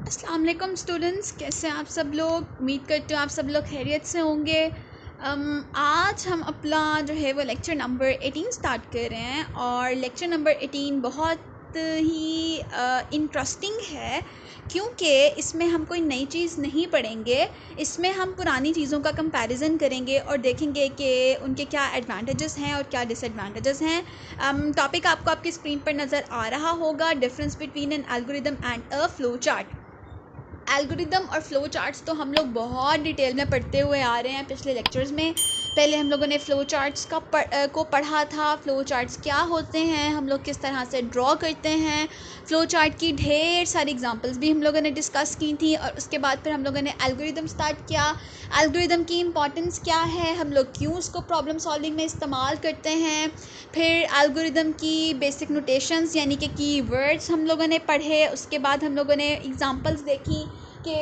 अस्सलाम वालेकुम स्टूडेंट्स, कैसे हैं आप सब लोग। उम्मीद करती हूँ आप सब लोग खैरियत से होंगे। आज हम अपना जो है वो लेक्चर नंबर 18 स्टार्ट कर रहे हैं और लेक्चर नंबर 18 बहुत ही इंटरेस्टिंग है क्योंकि इसमें हम कोई नई चीज़ नहीं पढ़ेंगे। इसमें हम पुरानी चीज़ों का कंपैरिजन करेंगे और देखेंगे कि उनके क्या एडवांटेजेस हैं और क्या डिसएडवांटेजेस हैं। टॉपिक आपको आपकी स्क्रीन पर नज़र आ रहा होगा, difference between N algorithm and a flow chart. Algorithm और फ़्लो चार्ट्स तो हम लोग बहुत डिटेल में पढ़ते हुए आ रहे हैं पिछले लेक्चर्स में। पहले हम लोगों ने फ़्लो चार्ट्स को पढ़ा था। फ़्लो चार्ट्स क्या होते हैं, हम लोग किस तरह से ड्रॉ करते हैं। फ़्लो चार्ट की ढेर सारी एग्जांपल्स भी हम लोगों ने डिस्कस की थी और उसके बाद फिर हम लोगों ने एल्गोरिदम स्टार्ट किया। एल्गोरिदम की इंपॉर्टेंस क्या है, हम लोग क्यों उसको प्रॉब्लम सॉल्विंग में इस्तेमाल करते हैं। फिर एल्गोरिदम की बेसिक नोटेशंस यानी कि कीवर्ड्स हम लोगों ने पढ़े। उसके बाद हम लोगों ने एग्जांपल्स देखी कि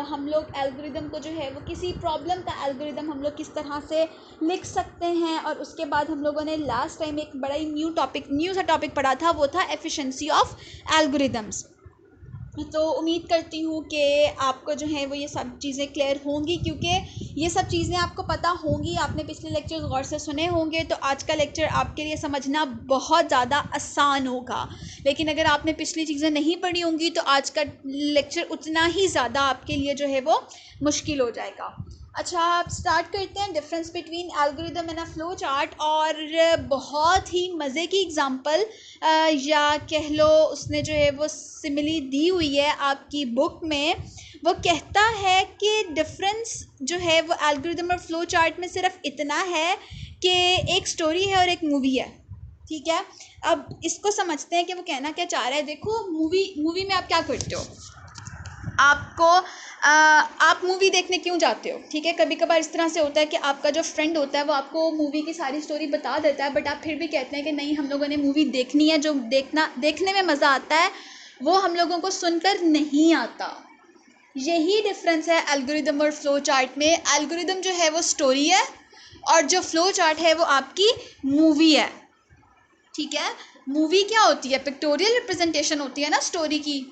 हम लोग एल्गोरिदम को जो है वो किसी प्रॉब्लम का एल्गोरिदम हम लोग किस तरह से लिख सकते हैं। और उसके बाद हम लोगों ने लास्ट टाइम एक बड़ा ही न्यू सा टॉपिक पढ़ा था, वो था एफिशिएंसी ऑफ एल्गोरिदम्स। तो उम्मीद करती हूँ कि आपको जो है वो ये सब चीज़ें क्लियर होंगी, क्योंकि ये सब चीज़ें आपको पता होंगी, आपने पिछले लेक्चर्स गौर से सुने होंगे, तो आज का लेक्चर आपके लिए समझना बहुत ज़्यादा आसान होगा। लेकिन अगर आपने पिछली चीज़ें नहीं पढ़ी होंगी तो आज का लेक्चर उतना ही ज़्यादा आपके लिए जो है वो मुश्किल हो जाएगा। अच्छा, आप स्टार्ट करते हैं difference between algorithm and a flow chart. और बहुत ही मज़े की एग्जांपल या कह लो उसने जो है वो सिमिली दी हुई है आपकी बुक में। वो कहता है कि डिफरेंस जो है वो एल्गोरिदम और फ्लो चार्ट में सिर्फ इतना है कि एक स्टोरी है और एक मूवी है। ठीक है, अब इसको समझते हैं कि वो कहना क्या चाह रहा है। देखो, मूवी में आप क्या करते हो, आपको आप मूवी देखने क्यों जाते हो। ठीक है, कभी कभार इस तरह से होता है कि आपका जो फ्रेंड होता है वो आपको मूवी की सारी स्टोरी बता देता है, बट आप फिर भी कहते हैं कि नहीं, हम लोगों ने मूवी देखनी है। जो देखने में मज़ा आता है वो हम लोगों को सुनकर नहीं आता। यही डिफरेंस है एल्गोरिदम और फ्लो चार्ट में। एल्गोरिदम जो है वो स्टोरी है और जो फ्लो चार्ट है वो आपकी मूवी है। ठीक है, मूवी क्या होती है, पिक्टोरियल रिप्रेजेंटेशन होती है ना स्टोरी की।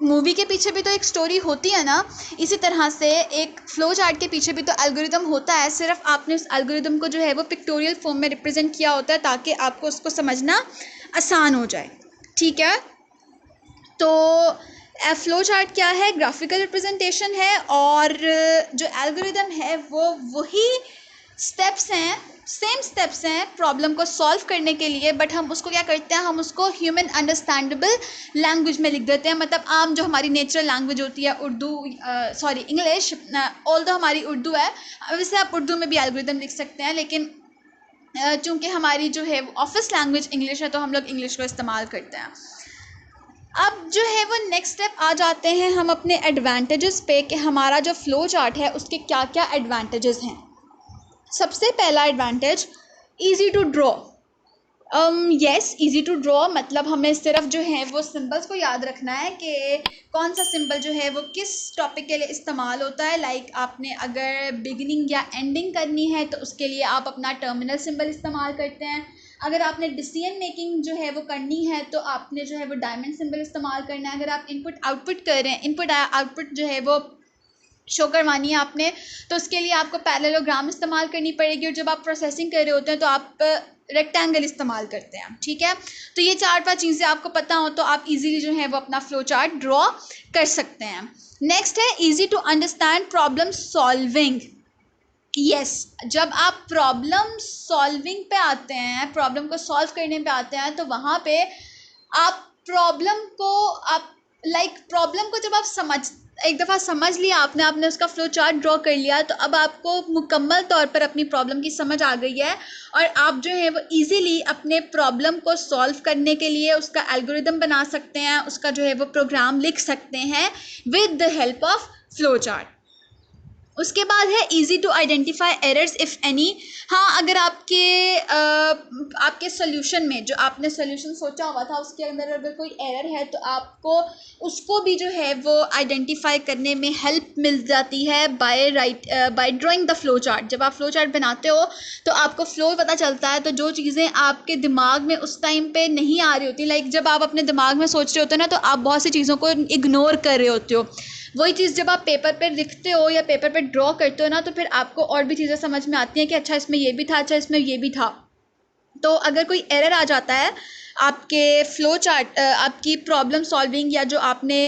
मूवी के पीछे भी तो एक स्टोरी होती है ना। इसी तरह से एक फ्लो चार्ट के पीछे भी तो एल्गोरिदम होता है, सिर्फ आपने उस एल्गोरिदम को जो है वो पिक्टोरियल फॉर्म में रिप्रेजेंट किया होता है ताकि आपको उसको समझना आसान हो जाए। ठीक है, तो फ्लो चार्ट क्या है, ग्राफिकल रिप्रेजेंटेशन है, और जो एल्गोरिदम है वो वही स्टेप्स हैं, सेम स्टेप्स हैं प्रॉब्लम को सॉल्व करने के लिए, बट हम उसको क्या करते हैं, हम उसको ह्यूमन अंडरस्टैंडेबल लैंग्वेज में लिख देते हैं। मतलब आम जो हमारी नेचुरल लैंग्वेज होती है, उर्दू, सॉरी इंग्लिश, ऑल्दो हमारी उर्दू है, वैसे आप उर्दू में भी एल्गोरिदम लिख सकते हैं, लेकिन चूँकि हमारी जो है ऑफिस लैंग्वेज इंग्लिश है तो हम लोग इंग्लिश को इस्तेमाल करते हैं। अब जो है वो नेक्स्ट स्टेप आ जाते हैं हम अपने एडवांटेजेस पे कि हमारा जो फ्लो चार्ट है उसके क्या क्या एडवांटेजेस हैं। सबसे पहला advantage, easy to draw. Yes, easy to draw मतलब हमें सिर्फ जो है वो सिंबल्स को याद रखना है कि कौन सा सिंबल जो है वो किस टॉपिक के लिए इस्तेमाल होता है। लाइक आपने अगर बिगिनिंग या एंडिंग करनी है तो उसके लिए आप अपना टर्मिनल सिंबल इस्तेमाल करते हैं। अगर आपने डिसीजन मेकिंग जो है वो करनी है तो आपने जो है वो डायमंड सिंबल इस्तेमाल करना है। अगर आप इनपुट आउटपुट कर रहे हैं, इनपुट आउटपुट जो है वो शो करवानी है आपने, तो उसके लिए आपको पैरेललोग्राम इस्तेमाल करनी पड़ेगी। और जब आप प्रोसेसिंग कर रहे होते हैं तो आप रेक्टेंगल इस्तेमाल करते हैं। ठीक है, तो ये 4-5 चीज़ें आपको पता हो तो आप इजीली जो है वो अपना फ्लो चार्ट ड्रॉ कर सकते हैं। नेक्स्ट है easy to understand problem solving. Yes, जब आप प्रॉब्लम सॉल्विंग पे आते हैं, प्रॉब्लम को सॉल्व करने पे आते हैं, तो वहाँ पे आप प्रॉब्लम को जब आप एक दफ़ा समझ लिया आपने उसका फ्लो चार्ट ड्रॉ कर लिया, तो अब आपको मुकम्मल तौर पर अपनी प्रॉब्लम की समझ आ गई है और आप जो है वो इजीली अपने प्रॉब्लम को सॉल्व करने के लिए उसका एल्गोरिदम बना सकते हैं, उसका जो है वो प्रोग्राम लिख सकते हैं with the help of flow chart. उसके बाद है easy to identify errors if any. हाँ, अगर आपके सोल्यूशन में जो आपने सोल्यूशन सोचा हुआ था उसके अंदर अगर कोई एरर है तो आपको उसको भी जो है वो आइडेंटिफाई करने में हेल्प मिल जाती है by drawing the flow chart. जब आप फ्लो चार्ट बनाते हो तो आपको फ्लो पता चलता है, तो जो चीज़ें आपके दिमाग में उस टाइम पे नहीं आ रही होती, लाइक जब आप अपने दिमाग में सोच रहे होते हो ना, तो आप बहुत सी चीज़ों को इग्नोर कर रहे होते हो। वही चीज़ जब आप पेपर पे लिखते हो या पेपर पे ड्रॉ करते हो ना, तो फिर आपको और भी चीज़ें समझ में आती हैं कि अच्छा इसमें ये भी था, अच्छा इसमें ये भी था। तो अगर कोई एरर आ जाता है आपके फ्लो चार्ट, आपकी प्रॉब्लम सॉल्विंग या जो आपने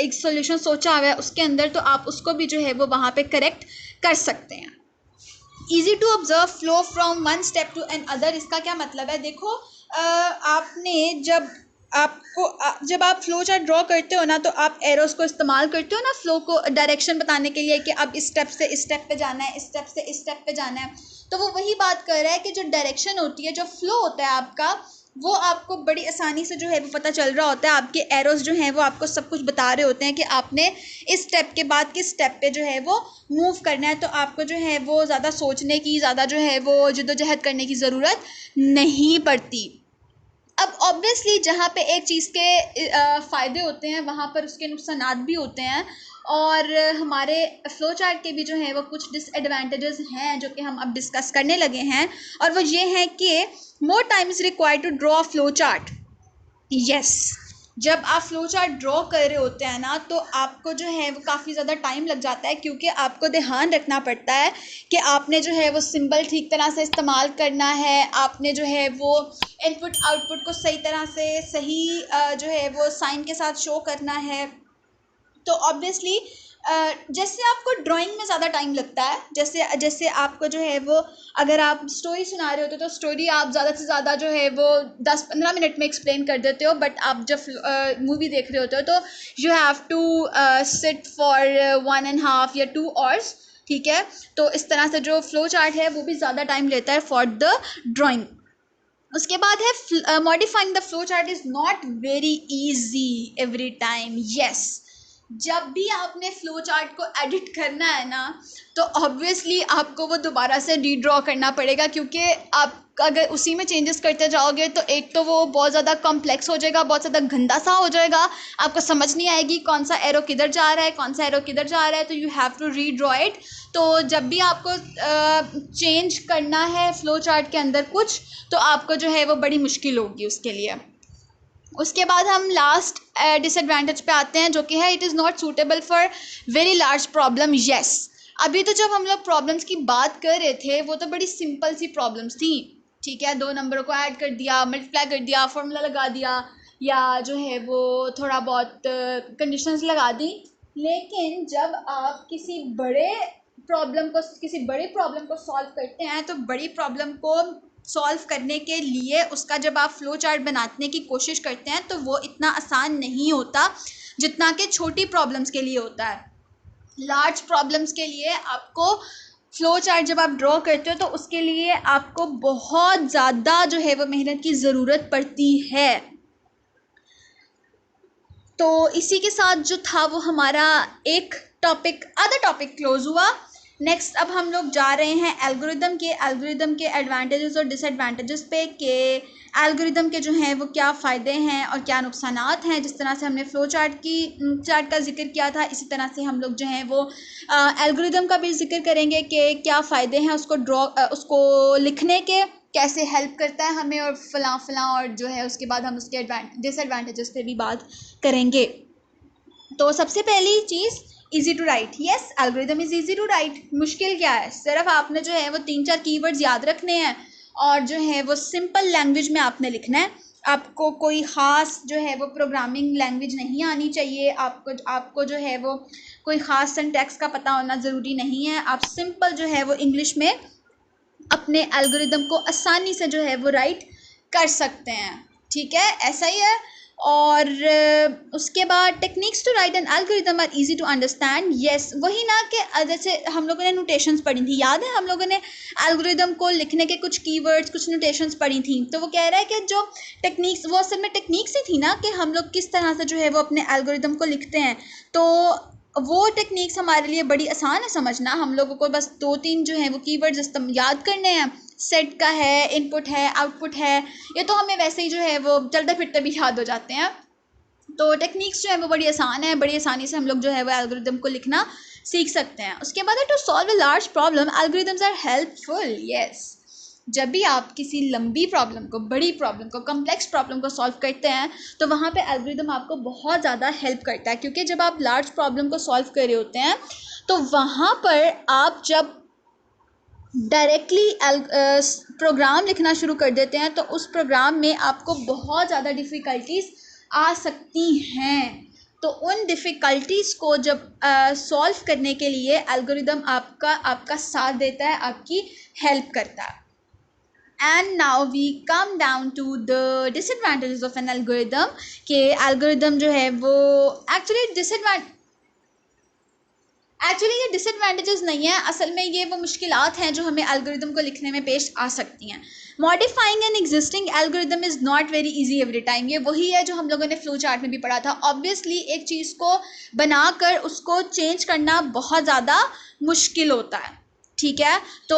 एक सॉल्यूशन सोचा हुआ है उसके अंदर, तो आप उसको भी जो है वो वहाँ पे करेक्ट कर सकते हैं। Easy to observe flow from one step to another, इसका क्या मतलब है? देखो, आपने जब आप फ्लो चार्ट ड्रॉ करते हो ना, तो आप एरोस को इस्तेमाल करते हो ना फ्लो को डायरेक्शन बताने के लिए कि अब इस स्टेप से इस स्टेप पे जाना है, इस स्टेप से इस स्टेप पे जाना है। तो वो वही बात कर रहा है कि जो डायरेक्शन होती है, जो फ्लो होता है आपका, वो आपको बड़ी आसानी से जो है वो पता चल रहा होता है। आपके एरोस जो हैं वो आपको सब कुछ बता रहे होते हैं कि आपने इस स्टेप के बाद किस स्टेप पे जो है वो मूव करना है। तो आपको जो है वो ज़्यादा सोचने की, ज़्यादा जो है वो जिद्दोजहद करने की ज़रूरत नहीं पड़ती। अब ऑब्वियसली जहाँ पे एक चीज़ के फ़ायदे होते हैं वहाँ पर उसके नुकसानात भी होते हैं, और हमारे फ्लो चार्ट के भी जो है वो कुछ डिसएडवांटेजेस हैं जो कि हम अब डिस्कस करने लगे हैं। और वो ये हैं कि more time is required to draw flow chart. Yes, जब आप फ्लो चार्ट ड्रॉ कर रहे होते हैं ना, तो आपको जो है वो काफ़ी ज़्यादा टाइम लग जाता है, क्योंकि आपको ध्यान रखना पड़ता है कि आपने जो है वो सिंबल ठीक तरह से इस्तेमाल करना है, आपने जो है वो इनपुट आउटपुट को सही तरह से सही जो है वो साइन के साथ शो करना है। तो ऑब्वियसली जैसे आपको ड्राइंग में ज़्यादा टाइम लगता है, जैसे जैसे आपको जो है वो, अगर आप स्टोरी सुना रहे होते हो तो स्टोरी आप ज़्यादा से ज़्यादा जो है वो 10-15 मिनट में एक्सप्लेन कर देते हो, बट आप जब मूवी देख रहे होते हो तो you have to sit for 1.5 या 2 आवर्स। ठीक है, तो इस तरह से जो फ्लो चार्ट है वो भी ज़्यादा टाइम लेता है फॉर द ड्राइंग। उसके बाद है modifying the flow chart is not very easy every time. Yes, जब भी आपने फ्लो चार्ट को एडिट करना है ना, तो ऑब्वियसली आपको वो दोबारा से रीड्रॉ करना पड़ेगा, क्योंकि आप अगर उसी में चेंजेस करते जाओगे तो एक तो वो बहुत ज़्यादा कॉम्प्लेक्स हो जाएगा, बहुत ज़्यादा गंदा सा हो जाएगा, आपको समझ नहीं आएगी कौन सा एरो किधर जा रहा है, कौन सा एरो किधर जा रहा है। तो you have to redraw it. तो जब भी आपको चेंज करना है फ्लो चार्ट के अंदर कुछ, तो आपको जो है वो बड़ी मुश्किल होगी उसके लिए। उसके बाद हम लास्ट डिसएडवांटेज पे आते हैं, जो कि है it is not suitable for very large problem. Yes, अभी तो जब हम लोग प्रॉब्लम्स की बात कर रहे थे वो तो बड़ी सिंपल सी प्रॉब्लम्स थी। ठीक है, 2 नंबरों को ऐड कर दिया, मल्टीप्लाई कर दिया, फॉर्मूला लगा दिया, या जो है वो थोड़ा बहुत कंडीशंस लगा दी। लेकिन जब आप किसी बड़े प्रॉब्लम को सॉल्व करते हैं, तो बड़ी प्रॉब्लम को सॉल्व करने के लिए उसका जब आप फ्लो चार्ट बनाने की कोशिश करते हैं तो वो इतना आसान नहीं होता जितना कि छोटी प्रॉब्लम्स के लिए होता है। लार्ज प्रॉब्लम्स के लिए आपको फ्लो चार्ट जब आप ड्रॉ करते हो तो उसके लिए आपको बहुत ज़्यादा जो है वो मेहनत की ज़रूरत पड़ती है। तो इसी के साथ जो था वो हमारा एक आधा टॉपिक क्लोज हुआ। नेक्स्ट अब हम लोग जा रहे हैं एल्गोरिदम के एडवांटेजेस और डिसएडवांटेजेस पे, कि एल्गोरिदम के जो हैं वो क्या फ़ायदे हैं और क्या नुकसानात हैं। जिस तरह से हमने फ्लो चार्ट का जिक्र किया था, इसी तरह से हम लोग जो हैं वो एल्गोरिदम का भी जिक्र करेंगे कि क्या फ़ायदे हैं उसको लिखने के, कैसे हेल्प करता है हमें, और फलां और जो है उसके बाद हम उसके डिसएडवांटेजेस पे भी बात करेंगे। तो सबसे पहली चीज़, easy to write. Yes, algorithm is easy to write. मुश्किल क्या है, सिर्फ आपने जो है वो 3-4 कीवर्ड्स याद रखने हैं और जो है वो सिंपल लैंग्वेज में आपने लिखना है। आपको कोई ख़ास जो है वो प्रोग्रामिंग लैंग्वेज नहीं आनी चाहिए, आपको जो है वो कोई ख़ास सिंटैक्स का पता होना ज़रूरी नहीं है। आप सिंपल जो है वो इंग्लिश में अपने एल्गोरिदम को आसानी से जो है वो राइट कर सकते हैं। ठीक है, ऐसा ही है। और उसके बाद techniques to write an algorithm are easy to understand. Yes, वही ना कि जैसे हम लोगों ने नोटेशंस पढ़ी थी, याद है हम लोगों ने एल्गोरिदम को लिखने के कुछ कीवर्ड्स, कुछ नोटेशंस पढ़ी थी। तो वो कह रहा है कि जो टेक्निक्स, वो असल में टेक्निक्स ही थी ना कि हम लोग किस तरह से जो है वो अपने एल्गोरिदम को लिखते हैं। तो वो टेक्निक्स हमारे लिए बड़ी आसान है समझना, हम लोगों को बस 2-3 जो हैं वो कीवर्ड्स याद करने हैं। सेट का है, इनपुट है, आउटपुट है, ये तो हमें वैसे ही जो है वो चलते फिरते भी याद हो जाते हैं। तो टेक्निक्स जो है वो बड़ी आसान है, बड़ी आसानी से हम लोग जो है वो एल्गोरिदम को लिखना सीख सकते हैं। उसके बाद है to solve a large problem algorithms are helpful. Yes, जब भी आप किसी लंबी प्रॉब्लम को, बड़ी प्रॉब्लम को, कॉम्प्लेक्स प्रॉब्लम को सॉल्व करते हैं तो वहाँ पे एल्गोरिदम आपको बहुत ज़्यादा हेल्प करता है, क्योंकि जब आप लार्ज प्रॉब्लम को सॉल्व कर रहे होते हैं तो वहाँ पर आप जब डायरेक्टली प्रोग्राम लिखना शुरू कर देते हैं तो उस प्रोग्राम में आपको बहुत ज़्यादा डिफ़िकल्टीज आ सकती हैं। तो उन डिफ़िकल्टीज़ को जब सॉल्व करने के लिए एल्गोरिदम आपका साथ देता है, आपकी हेल्प करता है। And now we come down to the disadvantages of an algorithm कि algorithm जो है वो एक्चुअली ये डिसएडवांटेजेस नहीं है, असल में ये वो मुश्किलात हैं जो हमें एल्गोरिदम को लिखने में पेश आ सकती हैं। Modifying an existing algorithm is not very easy every time, ये वही है जो हम लोगों ने फ्लो चार्ट में भी पढ़ा था। ऑब्वियसली एक चीज़ को बनाकर उसको चेंज करना बहुत ज़्यादा मुश्किल होता है, ठीक है। तो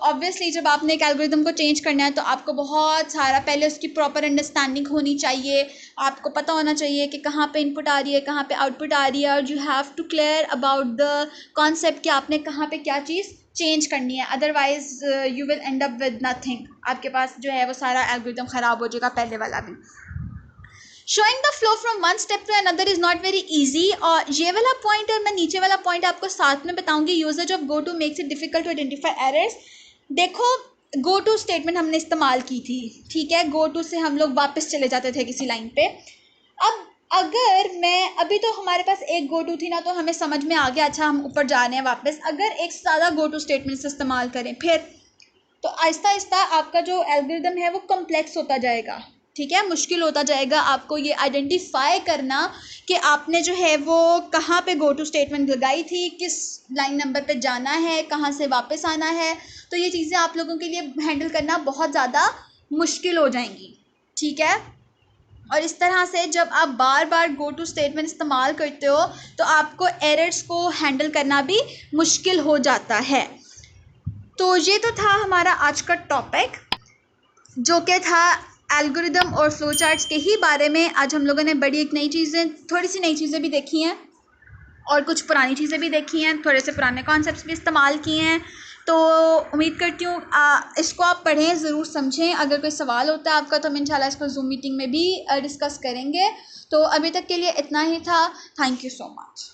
ऑब्वियसली जब आपने एक एल्गोरिदम को चेंज करना है तो आपको बहुत सारा पहले उसकी प्रॉपर अंडरस्टैंडिंग होनी चाहिए, आपको पता होना चाहिए कि कहाँ पे इनपुट आ रही है, कहाँ पे आउटपुट आ रही है, और you have to clear about the concept कि आपने कहाँ पे क्या चीज़ चेंज करनी है। Otherwise you will end up with nothing, आपके पास जो है वो सारा एल्गोरिदम ख़राब हो जाएगा, पहले वाला भी। Showing the flow from one step to another is not very easy, और ये वाला पॉइंट और मैं नीचे वाला पॉइंट आपको साथ में बताऊंगी। Uses of go to makes it difficult to identify errors. देखो, गो टू स्टेटमेंट हमने इस्तेमाल की थी, ठीक है। गो टू से हम लोग वापस चले जाते थे किसी लाइन पे। अब अगर मैं अभी तो हमारे पास एक गो टू थी ना, तो हमें समझ में आ गया अच्छा हम ऊपर जा रहे हैं वापस। अगर एक से ज़्यादा गो टू स्टेटमेंट्स इस्तेमाल करें फिर तो आहिस्ता आहिस्ता आपका जो एल्गोरिदम है वो कम्प्लेक्स होता जाएगा, ठीक है। मुश्किल होता जाएगा आपको ये आइडेंटिफाई करना कि आपने जो है वो कहाँ पे गो टू स्टेटमेंट लगाई थी, किस लाइन नंबर पे जाना है, कहाँ से वापस आना है। तो ये चीज़ें आप लोगों के लिए हैंडल करना बहुत ज़्यादा मुश्किल हो जाएंगी, ठीक है। और इस तरह से जब आप बार बार गो टू स्टेटमेंट इस्तेमाल करते हो तो आपको एरर्स को हैंडल करना भी मुश्किल हो जाता है। तो ये तो था हमारा आज का टॉपिक, जो कि था एल्गोरिदम और फ्लो चार्ट्स के ही बारे में। आज हम लोगों ने बड़ी एक नई चीज़ें, थोड़ी सी नई चीज़ें भी देखी हैं और कुछ पुरानी चीज़ें भी देखी हैं, थोड़े से पुराने कॉन्सेप्ट्स भी इस्तेमाल किए हैं। तो उम्मीद करती हूँ इसको आप पढ़ें, ज़रूर समझें। अगर कोई सवाल होता है आपका तो हम इंशाल्लाह इसको जूम मीटिंग में भी डिस्कस करेंगे। तो अभी तक के लिए इतना ही था। Thank you so much.